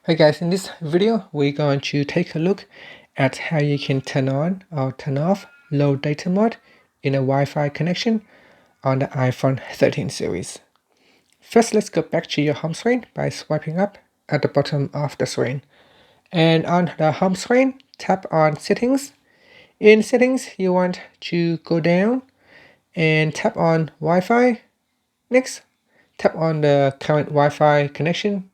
Hi guys, in this video we're going to take a look at how you can turn on or turn off low data mode in a Wi-Fi connection on the iPhone 13 series. First, let's go back to your home screen by swiping up at the bottom of the screen. And on the home screen, tap on Settings. In Settings, you want to go down and tap on Wi-Fi. Next, tap on the current Wi-Fi connection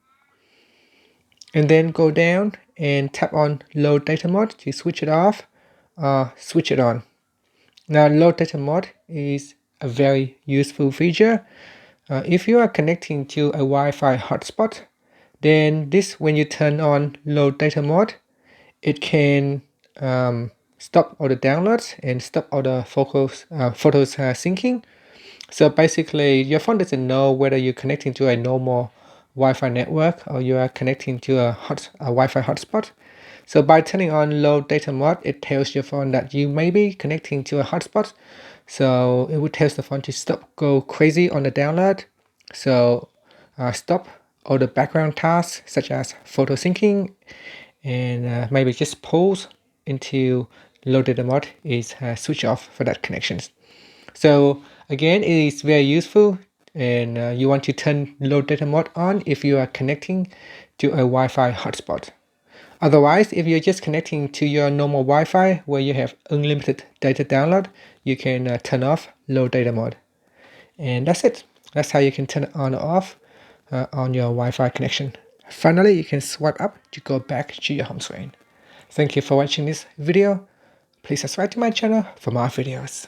and then go down and tap on low data mode to switch it off or switch it on. Now, low data mode is a very useful feature. If you are connecting to a Wi-Fi hotspot, then when you turn on low data mode, it can stop all the downloads and stop all the photos syncing. So basically, your phone doesn't know whether you're connecting to a normal Wi-Fi network or you are connecting to a Wi-Fi hotspot. So by turning on low data mode, it tells your phone that you may be connecting to a hotspot. So it would tell the phone to go crazy on the download. So stop all the background tasks such as photo syncing and maybe just pause until low data mode is switched off for that connections. So again, it is very useful, and you want to turn low data mode on if you are connecting to a Wi-Fi hotspot. Otherwise, if you're just connecting to your normal Wi-Fi where you have unlimited data download, you can turn off low data mode. And that's it. That's how you can turn it on or off on your Wi-Fi connection. Finally, you can swipe up to go back to your home screen. Thank you for watching this video. Please subscribe to my channel for more videos.